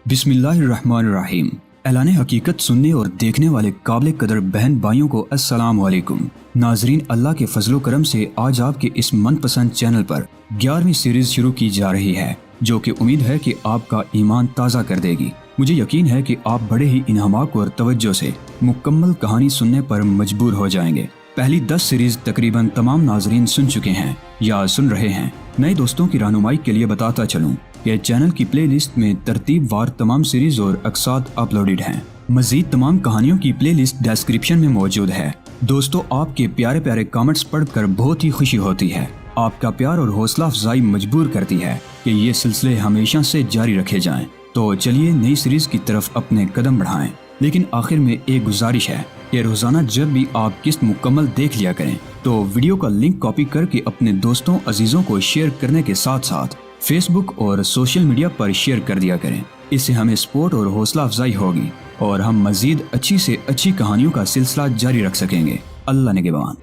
बिस्मिल्लाहिर्रहमानिर्रहीम। एलान हकीकत सुनने और देखने वाले काबिल कदर बहन भाइयों को अस्सलाम वालेकुम। नाजरीन, अल्लाह के फजलो करम से आज आपके इस मनपसंद चैनल पर 11वीं सीरीज शुरू की जा रही है, जो कि उम्मीद है कि आपका ईमान ताज़ा कर देगी। मुझे यकीन है कि आप बड़े ही इन्हमाक और तवज्जो से मुकम्मल कहानी सुनने पर मजबूर हो जाएंगे। पहली 10 सीरीज तकरीबन तमाम नाजरीन सुन चुके हैं या सुन रहे हैं। नए दोस्तों की रहनुमाई के लिए बताता चलूं कि चैनल की प्लेलिस्ट में तरतीब वार तमाम सीरीज और अक्सात अपलोडेड हैं। मजीद तमाम कहानियों की प्लेलिस्ट डिस्क्रिप्शन में मौजूद है। दोस्तों, आपके प्यारे प्यारे कमेंट्स पढ़कर बहुत ही खुशी होती है। आपका प्यार और हौसला अफजाई मजबूर करती है कि ये सिलसिले हमेशा से जारी रखे जाएं। तो चलिए नई सीरीज की तरफ अपने कदम बढ़ाएं। लेकिन आखिर में एक गुजारिश है कि रोजाना जब भी आप किस्त मुकम्मल देख लिया करें तो वीडियो का लिंक कॉपी करके अपने दोस्तों अजीजों को शेयर करने के साथ साथ फेसबुक और सोशल मीडिया पर शेयर कर दिया करें। इससे हमें सपोर्ट और हौसला अफजाई होगी और हम मजीद अच्छी से अच्छी कहानियों का सिलसिला जारी रख सकेंगे। अल्लाह निगहबान।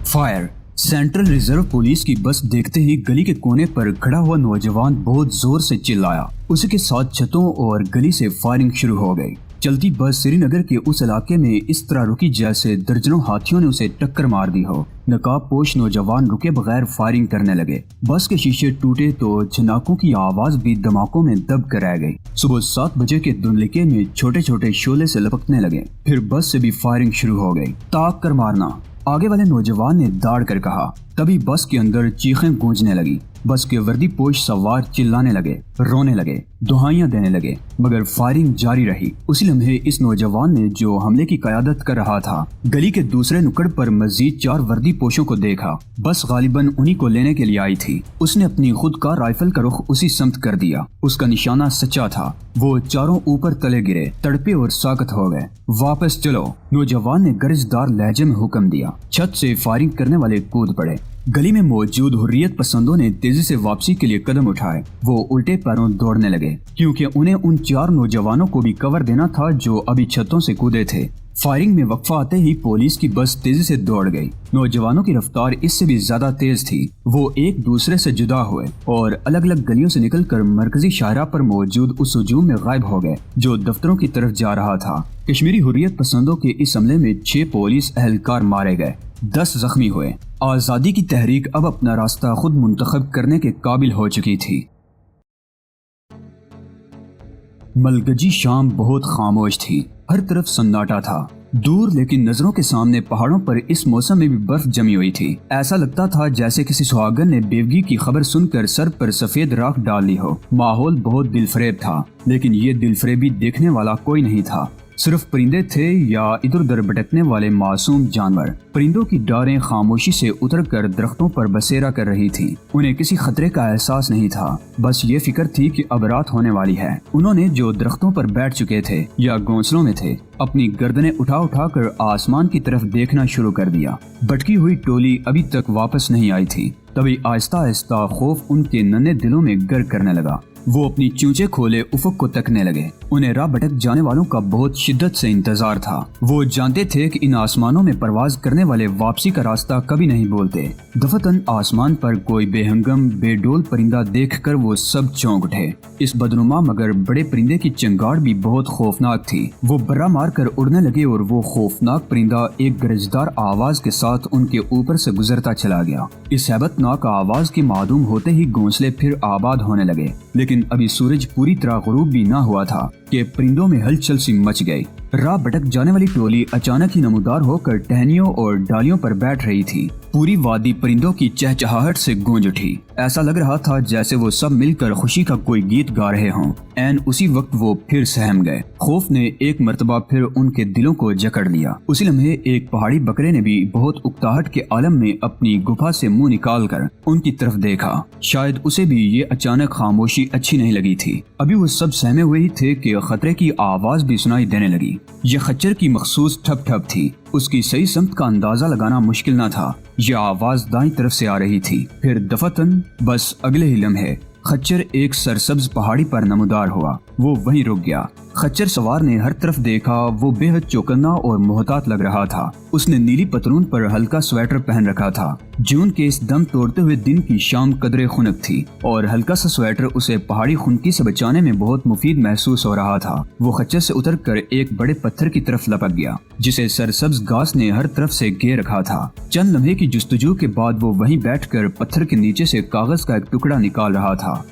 फायर। सेंट्रल रिजर्व पुलिस की बस देखते ही गली के कोने पर खड़ा हुआ नौजवान बहुत जोर से चिल्लाया। उसी के साथ छतों और गली से फायरिंग शुरू हो गई। चलती बस श्रीनगर के उस इलाके में इस तरह रुकी जैसे दर्जनों हाथियों ने उसे टक्कर मार दी हो। नकाब पोश नौजवान रुके बगैर फायरिंग करने लगे। बस के शीशे टूटे तो झनाकों की आवाज भी धमाकों में दब कर रह गई। सुबह 7 बजे के धुंधलिके में छोटे छोटे शोले से लपकने लगे। फिर बस से भी फायरिंग शुरू हो गई। ताक कर मारना, आगे वाले नौजवान ने दाड़ कर कहा। तभी बस के अंदर चीखें गूंजने लगी। बस के वर्दी पोश सवार चिल्लाने लगे, रोने लगे, दुहाइयां देने लगे, मगर फायरिंग जारी रही। उसी लम्हे इस नौजवान ने जो हमले की कयादत कर रहा था, गली के दूसरे नुक्कड़ पर मजीद 4 वर्दी पोशों को देखा। बस गालिबन उन्हीं को लेने के लिए आई थी। उसने अपनी खुद का राइफल का रुख उसी समत कर दिया। उसका निशाना सच्चा था। वो चारों ऊपर तले गिरे, तड़पे और साकत हो गए। वापस चलो, नौजवान ने गरजदार लहजे में हुक्म दिया। छत से फायरिंग करने वाले कूद पड़े। गली में मौजूद हुर्रियत पसंदों ने तेजी से वापसी के लिए कदम उठाए। वो उल्टे पैरों दौड़ने लगे क्योंकि उन्हें उन 4 नौजवानों को भी कवर देना था जो अभी छतों से कूदे थे। फायरिंग में वक्फा आते ही पुलिस की बस तेजी से दौड़ गई। नौजवानों की रफ्तार इससे भी ज्यादा तेज थी। वो एक दूसरे से जुदा हुए और अलग अलग गलियों से निकलकर मरकजी शाहरा पर मौजूद उस हुजूम में गायब हो गए जो दफ्तरों की तरफ जा रहा था। कश्मीरी हुर्रियत पसंदों के इस हमले में 6 पुलिस एहलकार मारे गए, 10 जख्मी हुए। आजादी की तहरीक अब अपना रास्ता खुद मुंतखब करने के काबिल हो चुकी थी। मलगजी शाम बहुत खामोश थी। हर तरफ सन्नाटा था। दूर लेकिन नजरों के सामने पहाड़ों पर इस मौसम में भी बर्फ जमी हुई थी। ऐसा लगता था जैसे किसी सुहागन ने बेवगी की खबर सुनकर सर पर सफेद राख डाल ली हो। माहौल बहुत दिलफरेब था, लेकिन ये दिलफरेबी देखने वाला कोई नहीं था। सिर्फ परिंदे थे या इधर उधर भटकने वाले मासूम जानवर। परिंदों की डारें खामोशी से उतरकर दरख्तों पर बसेरा कर रही थीं। उन्हें किसी खतरे का एहसास नहीं था, बस ये फिक्र थी कि अब रात होने वाली है। उन्होंने जो दरख्तों पर बैठ चुके थे या घोंसलों में थे, अपनी गर्दनें उठा उठा कर आसमान की तरफ देखना शुरू कर दिया। भटकी हुई टोली अभी तक वापस नहीं आई थी। तभी आहिस्ता आहिस्ता खौफ उनके नन्हे दिलों में गर करने लगा। वो अपनी चूंचे खोले उफक को तकने लगे। उन्हें राह भटक जाने वालों का बहुत शिद्दत से इंतजार था। वो जानते थे कि इन आसमानों में परवाज करने वाले वापसी का रास्ता कभी नहीं बोलते। दफतन आसमान पर कोई बेहंगम बेडोल परिंदा देखकर वो सब चौंक उठे। इस बदनुमा मगर बड़े परिंदे की चंगाड़ भी बहुत खौफनाक थी। वो बर्रा मार कर उड़ने लगे और वो खौफनाक परिंदा एक गरजदार आवाज के साथ उनके ऊपर से गुजरता चला गया। इस हैबतनाक आवाज के मादूम होते ही घोंसले फिर आबाद होने लगे। लेकिन अभी सूरज पूरी तरह गुरूब भी ना हुआ था कि परिंदों में हलचल सी मच गई। राह भटक जाने वाली टोली अचानक ही नमूदार होकर टहनियों और डालियों पर बैठ रही थी। पूरी वादी परिंदों की चहचहाहट से गूंज उठी। ऐसा लग रहा था जैसे वो सब मिलकर खुशी का कोई गीत गा रहे हों। ऐन उसी वक्त वो फिर सहम गए। खौफ ने एक मर्तबा फिर उनके दिलों को जकड़ लिया। उसी लम्हे एक पहाड़ी बकरे ने भी बहुत उकताहट के आलम में अपनी गुफा से मुंह निकाल कर उनकी तरफ देखा। शायद उसे भी ये अचानक खामोशी अच्छी नहीं लगी थी। अभी वो सब सहमे हुए ही थे कि खतरे की आवाज भी सुनाई देने लगी। ये खच्चर की मखसूस ठप ठप थी। उसकी सही समत का अंदाजा लगाना मुश्किल न था। यह आवाज दाईं तरफ से आ रही थी। फिर दफतन बस अगले ही लम्हे खच्चर एक सरसब्ज पहाड़ी पर नमूदार हुआ। वो वहीं रुक गया। खच्चर सवार ने हर तरफ देखा। वो बेहद चौकन्ना और मोहतात लग रहा था। उसने नीली पतलून पर हल्का स्वेटर पहन रखा था। जून के इस दम तोड़ते हुए दिन की शाम कदरे खुनक थी और हल्का सा स्वेटर उसे पहाड़ी खुनकी से बचाने में बहुत मुफीद महसूस हो रहा था। वो खच्चर से उतरकर एक बड़े पत्थर की तरफ लपक गया जिसे सरसब्ज घास ने हर तरफ से घेर रखा था। चंद लम्हे की जुस्तजू के बाद वो वहीं बैठकर पत्थर के नीचे से कागज का एक टुकड़ा निकाल रहा था।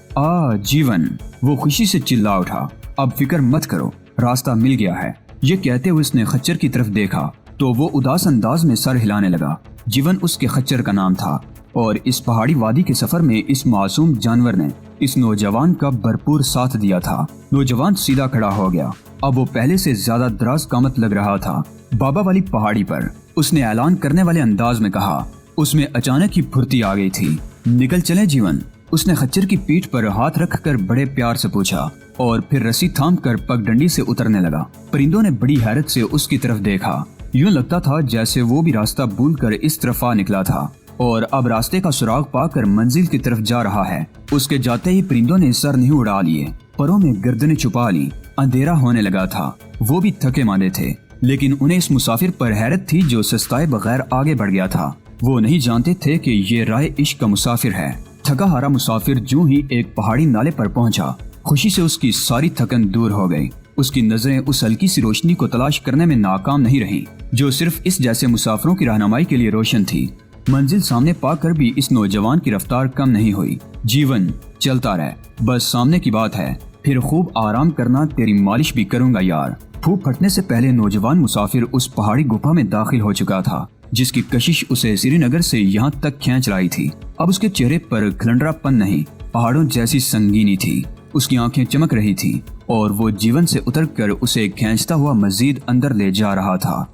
जीवन, वो खुशी से चिल्ला उठा। अब फिक्र मत करो, रास्ता मिल गया है। ये कहते हुए उसने खच्चर की तरफ देखा तो वो उदास अंदाज में सर हिलाने लगा। जीवन उसके खच्चर का नाम था और इस पहाड़ी वादी के सफर में इस मासूम जानवर ने इस नौजवान का भरपूर साथ दिया था। नौजवान सीधा खड़ा हो गया। अब वो पहले से ज्यादा दराज कामत लग रहा था। बाबा वाली पहाड़ी पर उसने ऐलान करने वाले अंदाज में कहा। उसमें अचानक ही फुर्ती आ गई थी। निकल चले जीवन, उसने खच्चर की पीठ पर हाथ रखकर बड़े प्यार से पूछा और फिर रस्सी थाम कर पगडंडी से उतरने लगा। परिंदों ने बड़ी हैरत से उसकी तरफ देखा। यूं लगता था जैसे वो भी रास्ता भूलकर इस तरफ आ निकला था और अब रास्ते का सुराग पाकर मंजिल की तरफ जा रहा है। उसके जाते ही परिंदों ने सर नहीं उड़ा लिए, परों में गर्दनें छुपा ली। अंधेरा होने लगा था। वो भी थके मांदे थे, लेकिन उन्हें इस मुसाफिर पर हैरत थी जो सस्ताए बगैर आगे बढ़ गया था। वो नहीं जानते थे कि ये राह इश्क का मुसाफिर है। थका हारा मुसाफिर जो ही एक पहाड़ी नाले पर पहुंचा, खुशी से उसकी सारी थकन दूर हो गई। उसकी नजरें उस हल्की सी रोशनी को तलाश करने में नाकाम नहीं रही जो सिर्फ इस जैसे मुसाफिरों की रहनुमाई के लिए रोशन थी। मंजिल सामने पाकर भी इस नौजवान की रफ्तार कम नहीं हुई। जीवन, चलता रह, बस सामने की बात है, फिर खूब आराम करना, तेरी मालिश भी करूंगा यार। फूंक फटने से पहले नौजवान मुसाफिर उस पहाड़ी गुफा में दाखिल हो चुका था जिसकी कशिश उसे श्रीनगर से यहाँ तक खींच लाई थी। अब उसके चेहरे पर खलंडरापन नहीं, पहाड़ों जैसी संगीनी थी। उसकी आंखें चमक रही थी और वो जीवन से उतरकर उसे खींचता हुआ मजीद अंदर ले जा रहा था।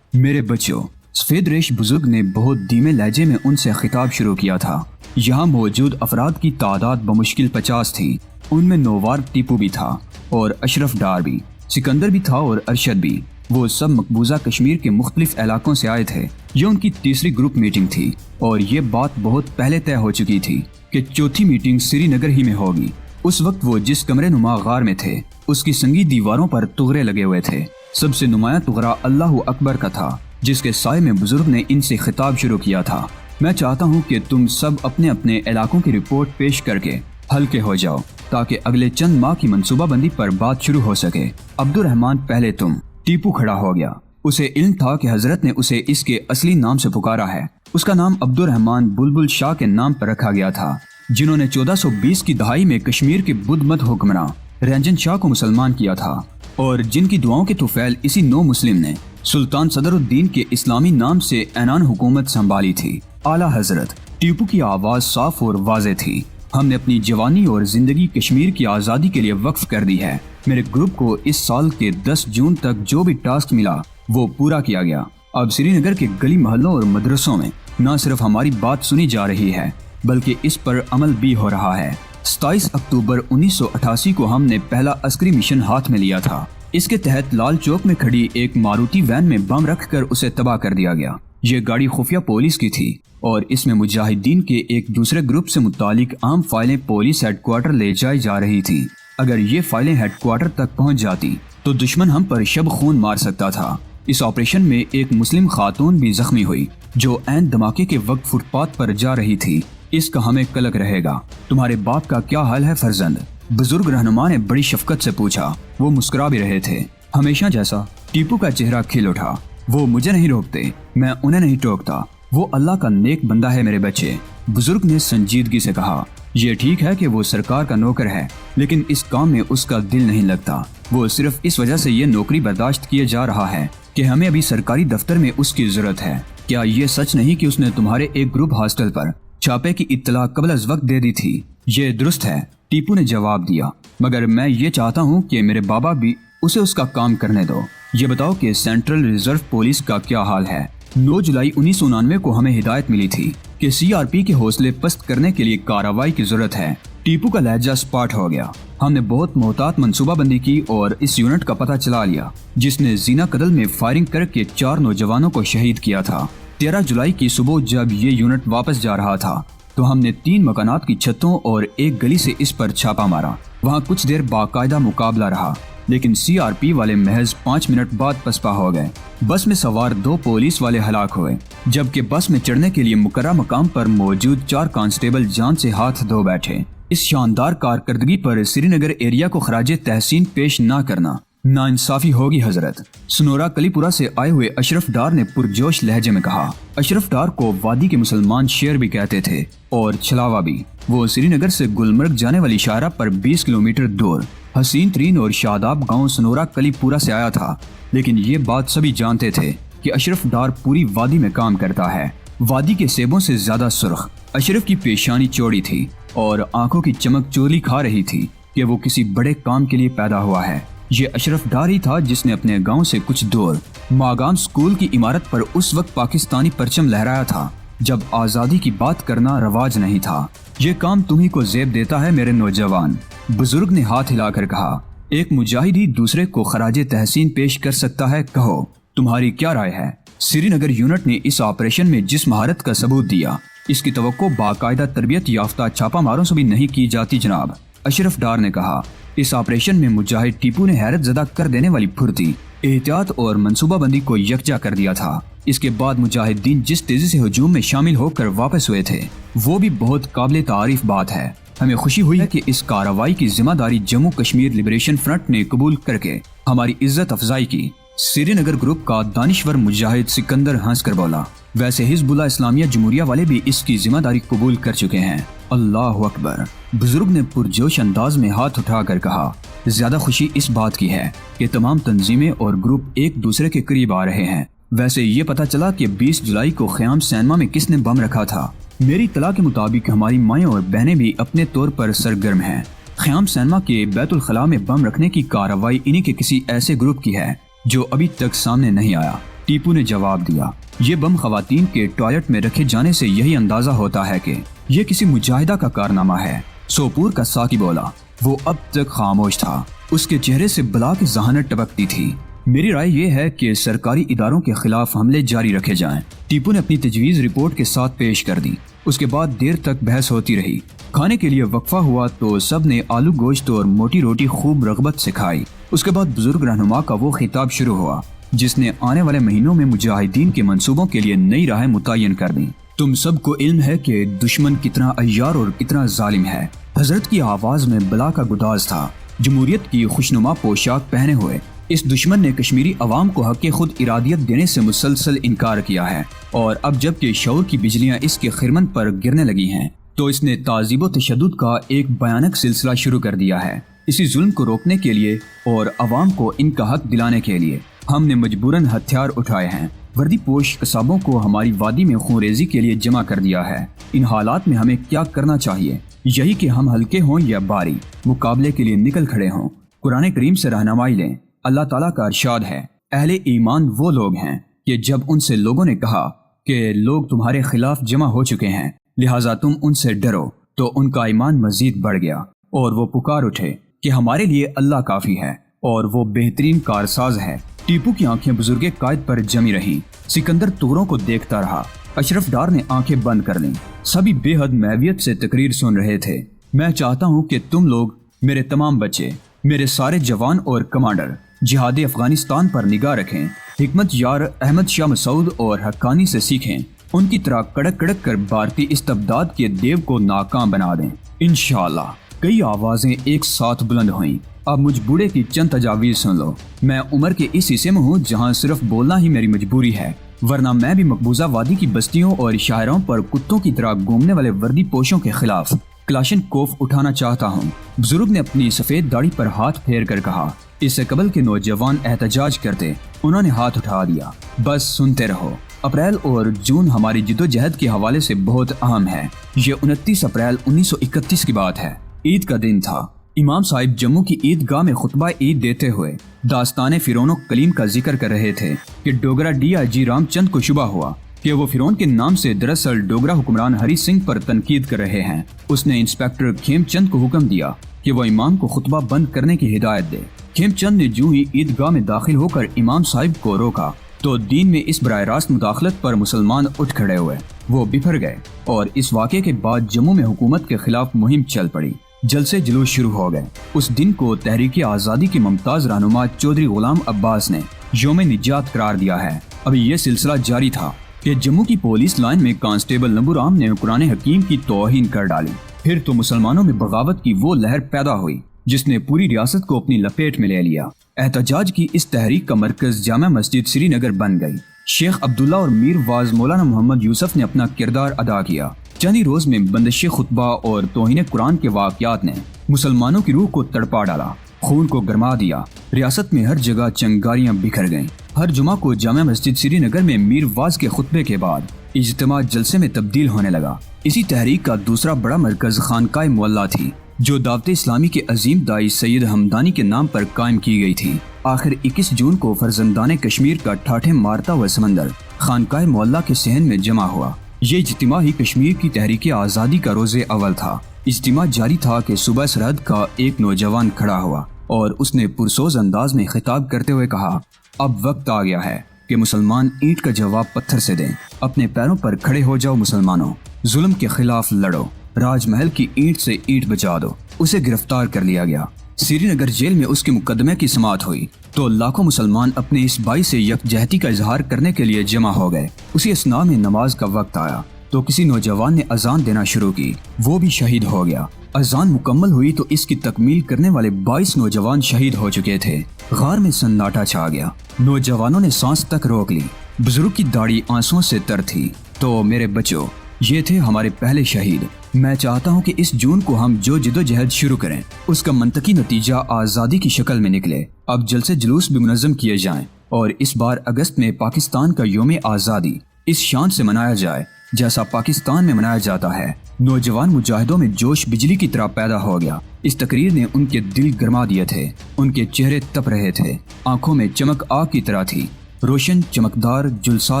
मेरे बच्चों, सफेद रेश बुजुर्ग ने बहुत धीमे लहजे में उनसे खिताब शुरू किया था। यहाँ मौजूद अफराद की तादाद बमुश्किल 50 थी। उनमें नौवार टीपू भी था और अशरफ डार भी, सिकंदर भी था और अरशद भी। वो सब मकबूजा कश्मीर के मुख्तलिफ इलाकों से आए थे। ये उनकी तीसरी ग्रुप मीटिंग थी और ये बात बहुत पहले तय हो चुकी थी कि चौथी मीटिंग श्रीनगर ही में होगी। उस वक्त वो जिस कमरे नुमा गार में थे उसकी संगी दीवारों पर तुगरे लगे हुए थे। सबसे नुमाया तुगरा अल्लाह अकबर का था जिसके साए में बुजुर्ग ने इनसे खिताब शुरू किया था। मैं चाहता हूँ कि तुम सब अपने अपने इलाकों की रिपोर्ट पेश करके हल्के हो जाओ ताकि अगले चंद माह की मंसूबाबंदी पर बात शुरू हो सके। अब्दुर्रहमान, पहले तुम। टीपू खड़ा हो गया। उसे इल्म था कि हजरत ने उसे इसके असली नाम से पुकारा है। उसका नाम अब्दुर्रहमान बुलबुल शाह के नाम पर रखा गया था, जिन्होंने 1420 की दहाई में कश्मीर के बुद्ध मत हुक्मरान रंजन शाह को मुसलमान किया था और जिनकी दुआओं के तुफैल इसी नौ मुस्लिम ने सुल्तान सदरुद्दीन के इस्लामी नाम से ऐनान हुकूमत संभाली थी। आला हजरत। टीपू की आवाज साफ और वाज़ेह थी। हमने अपनी जवानी और जिंदगी कश्मीर की आज़ादी के लिए वक्फ कर दी है। मेरे ग्रुप को इस साल के 10 जून तक जो भी टास्क मिला वो पूरा किया गया। अब श्रीनगर के गली मोहल्लों और मदरसों में न सिर्फ हमारी बात सुनी जा रही है बल्कि इस पर अमल भी हो रहा है। 27 अक्टूबर 1988 को हमने पहला अस्करी मिशन हाथ में लिया था। इसके तहत लाल चौक में खड़ी एक मारुति वैन में बम रखकर उसे तबाह कर दिया गया। ये गाड़ी खुफिया पुलिस की थी और इसमें मुजाहिदीन के एक दूसरे ग्रुप से मुतालिक आम फाइलें पुलिस हेडक्वार्टर ले जाई जा रही थी। अगर ये फाइलें हेडक्वार्टर तक पहुंच जाती तो दुश्मन हम पर शब खून मार सकता था। इस ऑपरेशन में एक मुस्लिम खातून भी जख्मी हुई जो ऐन धमाके के वक्त फुटपाथ पर जा रही थी। इसका हमें कलक रहेगा। तुम्हारे बाप का क्या हाल है फर्जंद? बुजुर्ग रहनुमा ने बड़ी शफकत से पूछा। वो मुस्कुरा भी रहे थे, हमेशा जैसा। टीपू का चेहरा खिल उठा। वो मुझे नहीं रोकते, मैं उन्हें नहीं टोकता। वो अल्लाह का नेक बंदा है मेरे बच्चे, बुजुर्ग ने संजीदगी से कहा। ये ठीक है कि वो सरकार का नौकर है, लेकिन इस काम में उसका दिल नहीं लगता। वो सिर्फ इस वजह से ये नौकरी बर्दाश्त किए जा रहा है कि हमें अभी सरकारी दफ्तर में उसकी जरूरत है। क्या ये सच नहीं कि उसने तुम्हारे एक ग्रुप हॉस्टल पर छापे की इत्तला कबल अज वक्त दे दी थी? ये दुरुस्त है, टीपू ने जवाब दिया, मगर मैं ये चाहता हूँ कि मेरे बाबा भी उसे उसका काम करने दो। ये बताओ कि सेंट्रल रिजर्व पुलिस का क्या हाल है? 9 जुलाई 1999 को हमें हिदायत मिली थी कि सीआरपी के हौसले पस्त करने के लिए कार्रवाई की जरूरत है। टीपू का लहजा स्पाट हो गया। हमने बहुत मोहतात मंसूबाबंदी की और इस यूनिट का पता चला लिया जिसने जीना कदल में फायरिंग करके 4 नौजवानों को शहीद किया था। 13 जुलाई की सुबह जब ये यूनिट वापस जा रहा था تو ہم نے 3 مکانات کی چھتوں اور ایک گلی سے اس پر چھاپا مارا۔ وہاں کچھ دیر باقاعدہ مقابلہ رہا، لیکن CRP والے محض 5 منٹ بعد پسپا ہو گئے۔ بس میں سوار 2 پولیس والے ہلاک ہوئے، جبکہ بس میں چڑھنے کے لیے مقررہ مقام پر موجود 4 کانسٹیبل جان سے ہاتھ دھو بیٹھے۔ اس شاندار کارکردگی پر سری نگر ایریا کو خراج تحسین پیش نہ کرنا ناانصافی ہوگی حضرت۔ سنورا کلی پورا سے آئے ہوئے اشرف ڈار نے پرجوش لہجے میں کہا۔ اشرف ڈار کو وادی کے مسلمان شیر بھی کہتے تھے اور چھلاوا بھی۔ وہ سری نگر سے گلمرگ جانے والی شاہراہ پر 20 کلومیٹر دور حسین ترین اور شاداب گاؤں سنورا کلی پورا سے آیا تھا، لیکن یہ بات سبھی جانتے تھے کہ اشرف ڈار پوری وادی میں کام کرتا ہے۔ وادی کے سیبوں سے زیادہ سرخ اشرف کی پیشانی چوڑی تھی اور آنکھوں کی چمک چولی کھا رہی تھی کہ وہ کسی بڑے کام کے لیے پیدا ہوا ہے۔ یہ اشرف ڈار ہی تھا جس نے اپنے گاؤں سے کچھ دور ماگام سکول کی عمارت پر اس وقت پاکستانی پرچم لہرایا تھا جب آزادی کی بات کرنا رواج نہیں تھا۔ یہ کام تمہیں کو زیب دیتا ہے میرے نوجوان، بزرگ نے ہاتھ ہلا کر کہا۔ ایک مجاہد ہی دوسرے کو خراج تحسین پیش کر سکتا ہے، کہو تمہاری کیا رائے ہے؟ سری نگر یونٹ نے اس آپریشن میں جس مہارت کا ثبوت دیا، اس کی توقع باقاعدہ تربیت یافتہ چھاپا ماروں سے بھی نہیں کی جاتی جناب، اشرف ڈار نے کہا۔ اس آپریشن میں مجاہد ٹیپو نے حیرت زدہ کر دینے والی پھرتی، احتیاط اور منصوبہ بندی کو یکجا کر دیا تھا۔ اس کے بعد مجاہدین جس تیزی سے ہجوم میں شامل ہو کر واپس ہوئے تھے وہ بھی بہت قابل تعریف بات ہے۔ ہمیں خوشی ہوئی ہے کہ اس کارروائی کی ذمہ داری جموں کشمیر لبریشن فرنٹ نے قبول کر کے ہماری عزت افزائی کی۔ سری نگر گروپ کا دانشور مجاہد سکندر ہنس کر بولا۔ ویسے حزب اللہ اسلامیہ جمہوریہ والے بھی اس کی ذمہ داری قبول کر چکے ہیں۔ اللہ اکبر، بزرگ نے پرجوش انداز میں ہاتھ اٹھا کر کہا۔ زیادہ خوشی اس بات کی ہے کہ تمام تنظیمیں اور گروپ ایک دوسرے کے قریب آ رہے ہیں۔ ویسے یہ پتہ چلا کہ 20 جولائی کو خیام سینما میں کس نے بم رکھا تھا۔ میری اطلاع کے مطابق ہماری مائیں اور بہنیں بھی اپنے طور پر سرگرم ہیں۔ خیام سینما کے بیت الخلاء میں بم رکھنے کی کارروائی انہی کے کسی ایسے گروپ کی ہے جو ابھی تک سامنے نہیں آیا، ٹیپو نے جواب دیا۔ یہ بم خواتین کے ٹوائلٹ میں رکھے جانے سے یہی اندازہ ہوتا ہے کہ یہ کسی مجاہدہ کا کارنامہ ہے، سوپور کا ساکی بولا۔ وہ اب تک خاموش تھا، اس کے چہرے سے بلا کی ذہانت ٹپکتی تھی۔ میری رائے یہ ہے کہ سرکاری اداروں کے خلاف حملے جاری رکھے جائیں، ٹیپو نے اپنی تجویز رپورٹ کے ساتھ پیش کر دی۔ اس کے بعد دیر تک بحث ہوتی رہی۔ کھانے کے لیے وقفہ ہوا تو سب نے آلو گوشت اور موٹی روٹی خوب رغبت سے کھائی۔ اس کے بعد بزرگ رہنما کا وہ خطاب شروع ہوا جس نے آنے والے مہینوں میں مجاہدین کے منصوبوں کے لیے نئی راہیں متعین کر دیں۔ تم سب کو علم ہے کہ دشمن کتنا عیار اور کتنا ظالم ہے۔ حضرت کی آواز میں بلا کا گداز تھا۔ جمہوریت کی خوشنما پوشاک پہنے ہوئے اس دشمن نے کشمیری عوام کو حق خود ارادیت دینے سے مسلسل انکار کیا ہے، اور اب جب کہ شعور کی بجلیاں اس کے خرمن پر گرنے لگی ہیں تو اس نے تعذیب و تشدد کا ایک بھیانک سلسلہ شروع کر دیا ہے۔ اسی ظلم کو روکنے کے لیے اور عوام کو ان کا حق دلانے کے لیے ہم نے مجبوراً ہتھیار اٹھائے ہیں۔ وردی پوش قصابوں کو ہماری وادی میں خونریزی کے لیے جمع کر دیا ہے۔ ان حالات میں ہمیں کیا کرنا چاہیے؟ یہی کہ ہم ہلکے ہوں یا بھاری، مقابلے کے لیے نکل کھڑے ہوں، قرآن کریم سے رہنمائی لیں۔ اللہ تعالیٰ کا ارشاد ہے، اہل ایمان وہ لوگ ہیں کہ جب ان سے لوگوں نے کہا کہ لوگ تمہارے خلاف جمع ہو چکے ہیں لہٰذا تم ان سے ڈرو، تو ان کا ایمان مزید بڑھ گیا اور وہ پکار اٹھے کہ ہمارے لیے اللہ کافی ہے اور وہ بہترین کارساز ہے۔ ٹیپو کی آنکھیں بزرگ قائد پر جمی رہیں۔ سکندر توروں کو دیکھتا رہا۔ اشرف ڈار نے آنکھیں بند کر لیں۔ سبھی بے حد محویت سے تقریر سن رہے تھے۔ میں چاہتا ہوں کہ تم لوگ، میرے تمام بچے، میرے سارے جوان اور کمانڈر جہاد افغانستان پر نگاہ رکھیں، حکمت یار احمد شاہ مسعود اور حقانی سے سیکھیں، ان کی طرح کڑک کڑک کر بھارتی استبداد کے دیو کو ناکام بنا دیں انشاءاللہ۔ کئی آوازیں ایک ساتھ بلند ہوئیں۔ اب مجھ بوڑھے کی چند تجاویز سن لو۔ میں عمر کے اس حصے میں ہوں جہاں صرف بولنا ہی میری مجبوری ہے، ورنہ میں بھی مقبوضہ وادی کی بستیوں اور شاہراہوں پر کتوں کی طرح گھومنے والے وردی پوشوں کے خلاف کلاشن کوف اٹھانا چاہتا ہوں۔ بزرگ نے اپنی سفید داڑھی پر ہاتھ پھیر کر کہا۔ اس سے قبل کے نوجوان احتجاج کرتے، انہوں نے ہاتھ اٹھا دیا۔ بس سنتے رہو۔ اپریل اور جون ہماری جدوجہد کے حوالے سے بہت اہم ہے۔ یہ 29 اپریل 1931 کی بات ہے۔ عید کا دن تھا۔ امام صاحب جموں کی عیدگاہ میں خطبہ عید دیتے ہوئے داستان فرعون و کلیم کا ذکر کر رہے تھے کہ ڈوگرا DIG رام چند کو شبہ ہوا کہ وہ فرعون کے نام سے دراصل ڈوگرا حکمران ہری سنگھ پر تنقید کر رہے ہیں۔ اس نے انسپیکٹر کھیم چند کو حکم دیا کہ وہ امام کو خطبہ بند کرنے کی ہدایت دے۔ کھیم چند نے جو ہی عیدگاہ میں داخل ہو کر امام صاحب کو روکا تو دین میں اس براہ راست مداخلت پر مسلمان اٹھ کھڑے ہوئے، وہ بپھر گئے اور اس واقعے کے بعد جموں میں حکومت کے خلاف مہم چل پڑی۔ جلسے جلوس شروع ہو گئے۔ اس دن کو تحریک آزادی کی ممتاز رہنما چودھری غلام عباس نے یوم نجات قرار دیا ہے۔ ابھی یہ سلسلہ جاری تھا کہ جموں کی پولیس لائن میں کانسٹیبل نبورام نے قرآن حکیم کی توہین کر ڈالی۔ پھر تو مسلمانوں میں بغاوت کی وہ لہر پیدا ہوئی جس نے پوری ریاست کو اپنی لپیٹ میں لے لیا۔ احتجاج کی اس تحریک کا مرکز جامع مسجد سری نگر بن گئی۔ شیخ عبداللہ اور میر واعظ مولانا محمد یوسف نے اپنا کردار ادا کیا۔ چند ہی روز میں بندش خطبہ اور توہین قرآن کے واقعات نے مسلمانوں کی روح کو تڑپا ڈالا، خون کو گرما دیا۔ ریاست میں ہر جگہ چنگاریاں بکھر گئیں۔ ہر جمعہ کو جامع مسجد سری نگر میں میر واعظ کے خطبے کے بعد اجتماع جلسے میں تبدیل ہونے لگا۔ اسی تحریک کا دوسرا بڑا مرکز خانقاہ معلیٰ تھی، جو دعوت اسلامی کے عظیم داعی سید حمدانی کے نام پر قائم کی گئی تھی۔ آخر 21 جون کو فرزندان کشمیر کا ٹھاٹھے مارتا ہوا سمندر خانقاہ معلیٰ کے صحن میں جمع ہوا۔ یہ اجتماع ہی کشمیر کی تحریک آزادی کا روز اول تھا۔ اجتماع جاری تھا کہ صوبہ سرحد کا ایک نوجوان کھڑا ہوا اور اس نے پرسوز انداز میں خطاب کرتے ہوئے کہا، اب وقت آ گیا ہے کہ مسلمان اینٹ کا جواب پتھر سے دیں۔ اپنے پیروں پر کھڑے ہو جاؤ مسلمانوں، ظلم کے خلاف لڑو، راج محل کی اینٹ سے اینٹ بچا دو۔ اسے گرفتار کر لیا گیا۔ سری نگر جیل میں اس کے مقدمے کی سماعت ہوئی تو لاکھوں مسلمان اپنے اس بائی سے یکجہتی کا اظہار کرنے کے لیے جمع ہو گئے۔ اسی اثناء میں نماز کا وقت آیا تو کسی نوجوان نے اذان دینا شروع کی، وہ بھی شہید ہو گیا۔ اذان مکمل ہوئی تو اس کی تکمیل کرنے والے 22 نوجوان شہید ہو چکے تھے۔ غار میں سناٹا چھا گیا، نوجوانوں نے سانس تک روک لی۔ بزرگ کی داڑھی آنسوں سے تر تھی۔ تو میرے بچوں، یہ تھے ہمارے پہلے شہید۔ میں چاہتا ہوں کہ اس جون کو ہم جو جدوجہد شروع کریں اس کا منطقی نتیجہ آزادی کی شکل میں نکلے۔ اب جلسے جلوس بھی منظم کیے جائیں اور اس بار اگست میں پاکستان کا یوم آزادی اس شان سے منایا جائے جیسا پاکستان میں منایا جاتا ہے۔ نوجوان مجاہدوں میں جوش بجلی کی طرح پیدا ہو گیا۔ اس تقریر نے ان کے دل گرما دیے تھے، ان کے چہرے تپ رہے تھے، آنکھوں میں چمک آگ کی طرح تھی، روشن چمکدار جلسا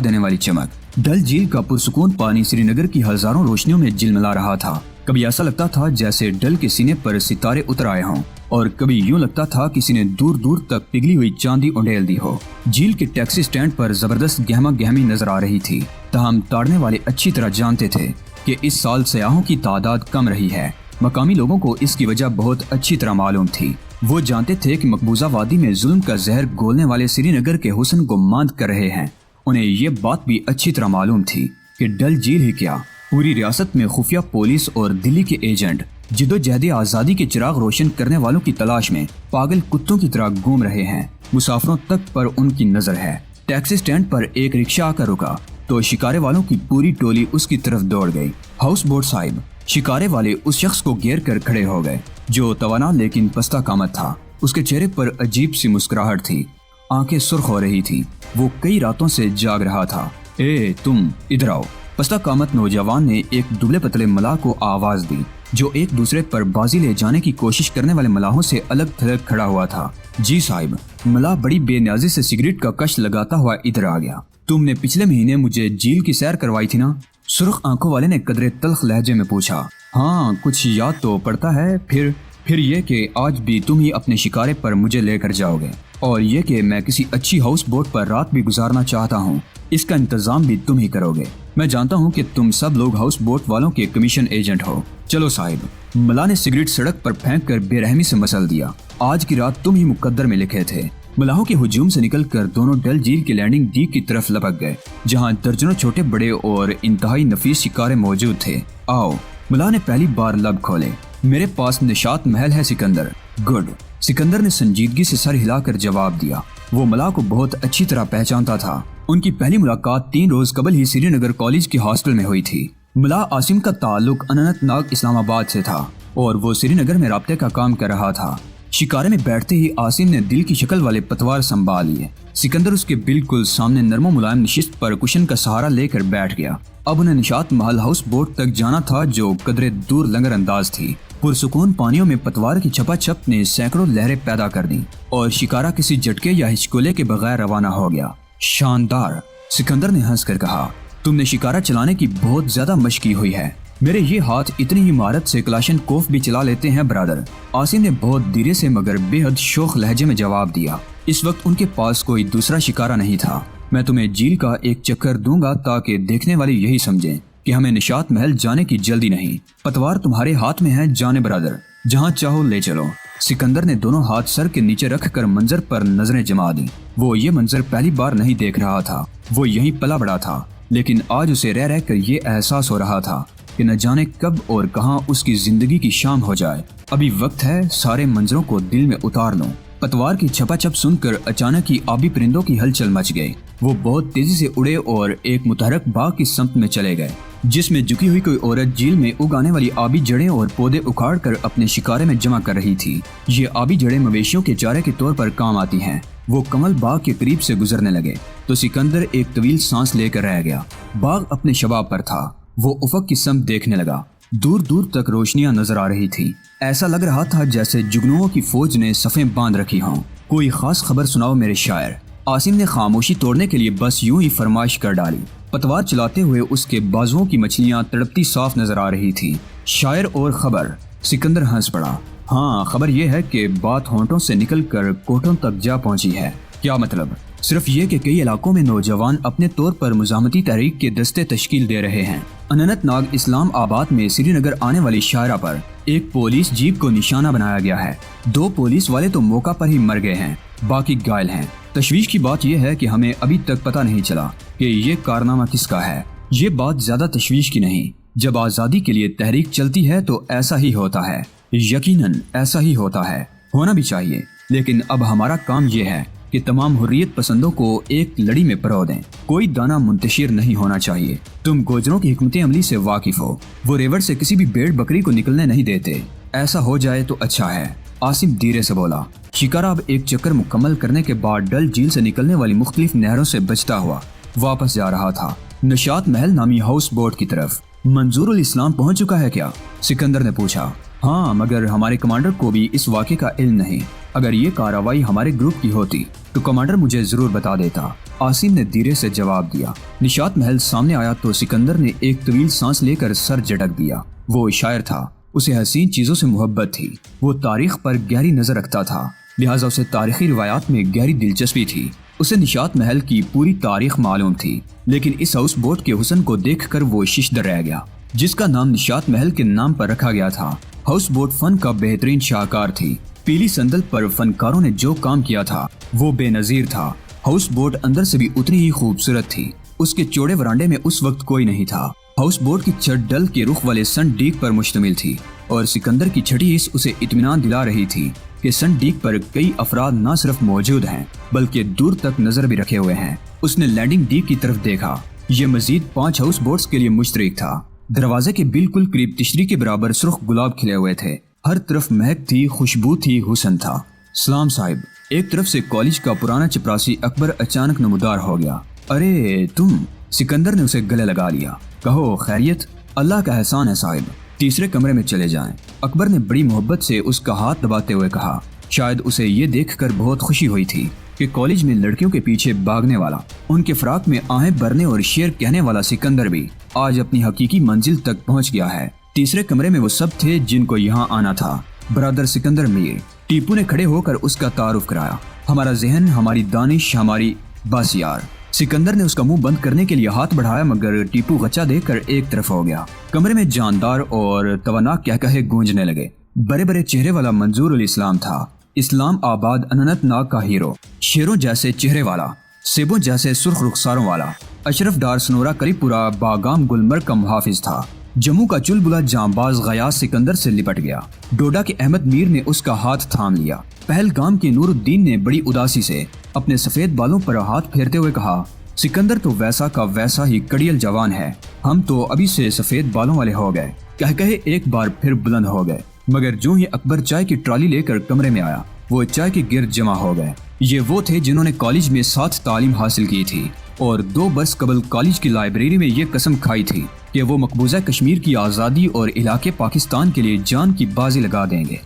دینے والی چمک۔ ڈل جھیل کا پرسکون پانی سری نگر کی ہزاروں روشنیوں میں جلملا رہا تھا۔ کبھی ایسا لگتا تھا جیسے ڈل کے سینے پر ستارے اتر آئے ہوں، اور کبھی یوں لگتا تھا کسی نے دور دور تک پگھلی ہوئی چاندی انڈیل دی ہو۔ جھیل کے ٹیکسی سٹینڈ پر زبردست گہما گہمی نظر آ رہی تھی، تاہم تاڑنے والے اچھی طرح جانتے تھے کہ اس سال سیاحوں کی تعداد کم رہی ہے۔ مقامی لوگوں کو اس کی وجہ بہت اچھی طرح معلوم تھی۔ وہ جانتے تھے کہ مقبوضہ وادی میں ظلم کا زہر گھولنے والے سری نگر کے حسن کو ماند کر رہے ہیں۔ انہیں یہ بات بھی اچھی طرح معلوم تھی کہ ڈل جھیل ہی کیا، پوری ریاست میں خفیہ پولیس اور دلی کے ایجنٹ جدوجہد آزادی کے چراغ روشن کرنے والوں کی تلاش میں پاگل کتوں کی طرح گھوم رہے ہیں۔ مسافروں تک پر ان کی نظر ہے۔ ٹیکسی سٹینڈ پر ایک رکشہ آ کر رکا تو شکارے والوں کی پوری ٹولی اس کی طرف دوڑ گئی۔ ہاؤس بوٹ صاحب، شکارے والے اس شخص کو گھیر کر کھڑے ہو گئے جو توانا لیکن پستہ قامت تھا۔ اس کے چہرے پر عجیب سی مسکراہٹ تھی، آنکھیں سرخ ہو رہی تھی، وہ کئی راتوں سے جاگ رہا تھا۔ اے تم ادھر آؤ۔ پستہ قامت نوجوان نے ایک دبلے پتلے ملاح کو آواز دی جو ایک دوسرے پر بازی لے جانے کی کوشش کرنے والے ملاحوں سے الگ تھلگ کھڑا ہوا تھا۔ جی صاحب۔ ملاح بڑی بے نیازی سے سگریٹ کا کش لگاتا ہوا ادھر آ گیا۔ تم نے پچھلے مہینے مجھے جھیل کی سیر کروائی تھی نا؟ سرخ آنکھوں والے نے قدرے تلخ لہجے میں پوچھا۔ ہاں، کچھ یاد تو پڑتا ہے۔ پھر یہ کہ آج بھی تم ہی اپنے شکارے پر مجھے لے کر جاؤ گے، اور یہ کہ میں کسی اچھی ہاؤس بوٹ پر رات بھی گزارنا چاہتا ہوں، اس کا انتظام بھی تم ہی کرو گے۔ میں جانتا ہوں کہ تم سب لوگ ہاؤس بوٹ والوں کے کمیشن ایجنٹ ہو۔ چلو صاحب۔ ملاح نے سگریٹ سڑک پر پھینک کر بے رحمی سے مسل دیا۔ آج کی رات تم ہی مقدر میں لکھے تھے۔ ملاحوں کے ہجوم سے نکل کر دونوں ڈل جھیل کی لینڈنگ ڈیک کی طرف لپک گئے جہاں درجنوں چھوٹے بڑے اور انتہائی نفیس شکارے موجود تھے۔ آؤ۔ ملاح نے پہلی بار لب کھولے۔ میرے پاس نشاط محل ہے سکندر۔ گڈ۔ سکندر نے سنجیدگی سے سر ہلا کر جواب دیا۔ وہ ملاح کو بہت اچھی طرح پہچانتا تھا۔ ان کی پہلی ملاقات 3 روز قبل ہی سری نگر کالج کے ہاسٹل میں ہوئی تھی۔ ملاح عاصم کا تعلق اننت ناگ اسلام آباد سے تھا اور وہ سری نگر میں رابطے کا کام کر رہا تھا۔ شکارے میں بیٹھتے ہی عاصم نے دل کی شکل والے پتوار سنبھال لیے۔ سکندر اس کے بالکل سامنے نرم و ملائم نشست پر کشن کا سہارا لے کر بیٹھ گیا۔ اب انہیں نشاط محل ہاؤس بوٹ تک جانا تھا جو قدرے دور لنگر انداز تھی۔ پرسکون پانیوں میں پتوار کی چھپا چھپ نے سینکڑوں لہریں پیدا کر دی اور شکارہ کسی جھٹکے یا ہچکولے کے بغیر روانہ ہو گیا۔ شاندار، سکندر نے ہنس کر کہا۔ تم نے شکارہ چلانے کی بہت زیادہ مشق کی ہوئی ہے۔ میرے یہ ہاتھ اتنی ہی مہارت سے کلاشن کوف بھی چلا لیتے ہیں برادر۔ عاصم نے بہت دھیرے سے مگر بے حد شوخ لہجے میں جواب دیا۔ اس وقت ان کے پاس کوئی دوسرا شکارہ نہیں تھا۔ मैं तुम्हें झील का एक चक्कर दूंगा ताकि देखने वाले यही समझें कि हमें निशात महल जाने की जल्दी नहीं। पतवार तुम्हारे हाथ में है जाने ब्रदर, जहाँ चाहो ले चलो। सिकंदर ने दोनों हाथ सर के नीचे रखकर मंजर पर नजरें जमा दी। वो ये मंजर पहली बार नहीं देख रहा था। वो यहीं पला बड़ा था, लेकिन आज उसे रह रह कर ये एहसास हो रहा था कि न जाने कब और कहां उसकी जिंदगी की शाम हो जाए। अभी वक्त है सारे मंजरों को दिल में उतार लो। पतवार की छपाछप सुनकर अचानक ही आबी परिंदों की हलचल मच गई। वो बहुत तेजी से उड़े और एक मुतहरक बाग की समत में चले गए, जिसमें झुकी हुई कोई औरत झील में उगाने वाली आबी जड़ें और पौधे उखाड़ कर अपने शिकारे में जमा कर रही थी। ये आबी जड़ें मवेशियों के चारे के तौर पर काम आती हैं। वो कमल बाग के करीब से गुजरने लगे तो सिकंदर एक तवील सांस लेकर रह गया। बाग अपने शबाब पर था। वो उफक की समत देखने लगा। दूर दूर तक रोशनियां नजर आ रही थी। ऐसा लग रहा था जैसे जुगनुओं की फौज ने सफ़ें बांध रखी हों। कोई खास खबर सुनाओ मेरे शायर। आसिम ने खामोशी तोड़ने के लिए बस यूं ही फरमाइश कर डाली। पतवार चलाते हुए उसके बाजुओं की मछलियां तड़पती साफ नजर आ रही थी। शायर और खबर। सिकंदर हंस पड़ा। हाँ, खबर यह है कि बात होंठों से निकलकर कोठों तक जा पहुंची है। क्या मतलब? सिर्फ ये कि कई इलाकों में नौजवान अपने तौर पर मुजामती तहरीक के दस्ते तश्कील दे रहे हैं। अनंतनाग इस्लाम आबाद में श्रीनगर आने वाली शायरा पर एक पुलिस जीप को निशाना बनाया गया है। 2 पुलिस वाले तो मौका पर ही मर गए हैं, बाकी घायल हैं। तशवीश की बात यह है कि हमें अभी तक पता नहीं चला कि ये कारनामा किसका है। ये बात ज्यादा तशवीश की नहीं। जब आज़ादी के लिए तहरीक चलती है तो ऐसा ही होता है। यकीनन ऐसा ही होता है, होना भी चाहिए। लेकिन अब हमारा काम ये है कि तमाम हुर्रियत पसंदों को एक लड़ी में परो दें। कोई दाना मुंतशिर नहीं होना चाहिए। तुम गोजरों की हिकमत अमली से वाकिफ हो। वो रेवड़ से किसी भी भेड़ बकरी को निकलने नहीं देते। ऐसा हो जाए तो अच्छा है। आसिम धीरे से बोला। शिकारा अब एक चक्कर मुकम्मल करने के बाद डल झील से निकलने वाली मुख्तलिफ नहरों से बचता हुआ वापस जा रहा था, निशात महल नामी हाउस बोट की तरफ। मंजूरुल इस्लाम पहुंच चुका है क्या? सिकंदर ने पूछा। हाँ, मगर हमारे कमांडर को भी इस वाक़े का इल्म नहीं। अगर ये कार्रवाई हमारे ग्रुप की होती तो कमांडर मुझे जरूर बता देता। आसिम ने धीरे से जवाब दिया। निशात महल सामने आया तो सिकंदर ने एक तवील सांस लेकर सर झटक दिया। वो शायर था, उसे हसीन चीजों से मोहब्बत थी। वो तारीख पर गहरी नजर रखता था, लिहाजा उसे तारीखी रिवायात में गहरी दिलचस्पी थी। उसे निशात महल की पूरी तारीख मालूम थी, लेकिन इस हाउस बोट के हुस्न को देखकर वो शिशदर रह गया, जिसका नाम निशात महल के नाम पर रखा गया था। हाउस बोट फन का बेहतरीन शाहकार थी। पीली संदल पर फनकारों ने जो काम किया था वो बेनजीर था। हाउस बोट अंदर से भी उतनी ही खूबसूरत थी। उसके चौड़े वरांडे में उस वक्त कोई नहीं था। हाउस बोट की छत डल के रुख वाले सन डीक पर मुश्तमिल थी और सिकंदर की छठी हिस्स उसे इत्मीनान दिला रही थी कि सन डीक पर कई अफराद न सिर्फ मौजूद हैं बल्कि दूर तक नजर भी रखे हुए हैं। उसने लैंडिंग डीक की तरफ देखा। ये मजीद 5 हाउस बोट्स के लिए मुश्तरक था। दरवाजे के बिल्कुल करीब तिश्तरी के बराबर सुर्ख गुलाब खिले हुए थे। हर तरफ महक थी, खुशबू थी, हुस्न था। सलाम साहिब। एक तरफ से कॉलेज का पुराना चपरासी अकबर अचानक नमूदार हो गया। अरे तुम। सिकंदर ने उसे गले लगा लिया। कहो खैरियत? अल्लाह का एहसान है साहिब। तीसरे कमरे में चले जाएं। अकबर ने बड़ी मोहब्बत से उसका हाथ दबाते हुए कहा। शायद उसे ये देखकर बहुत खुशी हुई थी कि कॉलेज में लड़कियों के पीछे भागने वाला, उनके फराक में आहें भरने और शेर कहने वाला सिकंदर भी आज अपनी हकीकी मंजिल तक पहुंच गया है। तीसरे कमरे में वो सब थे जिनको यहाँ आना था। ब्रदर सिकंदर मीर। टीपू ने खड़े होकर उसका तारुफ कराया। हमारा जहन, हमारी दानिश, हमारी बस यार। सिकंदर ने उसका मुंह बंद करने के लिए हाथ बढ़ाया, मगर टीपू गच्चा देकर एक तरफ हो गया। कमरे में जानदार और तवाना कहकहे गूंजने लगे। बड़े बड़े चेहरे वाला मंजूरुल इस्लाम था। इस्लाम आबाद अनंतनाग का हीरो। शेरों जैसे चेहरे वाला, सेबों जैसे सुर्ख रुखसारों वाला। अशरफ डार सनोरा करीपुरा बागाम गुलमर्ग का मुहाफिज था। जम्मू का चुलबुला जांबाज गयास सिकंदर से लिपट गया। डोडा के अहमद मीर ने उसका हाथ थाम लिया। पहलगाम के नूरुद्दीन ने बड़ी उदासी से अपने सफेद बालों पर हाथ फेरते हुए कहा, सिकंदर तो वैसा का वैसा ही कड़ियल जवान है। हम तो अभी से सफेद बालों वाले हो गए। कहे एक बार फिर बुलंद हो गए। मगर जो ही अकबर चाय की ट्रॉली लेकर कमरे में आया, वो चाय के गिर्द जमा हो गए। ये वो थे जिन्होंने कॉलेज में 7 तालीम हासिल की थी और 2 बरस कबल कॉलेज की लाइब्रेरी में ये कसम खाई थी कि वो मकबूजा कश्मीर की आज़ादी और इलाके पाकिस्तान के लिए जान की बाजी लगा देंगे।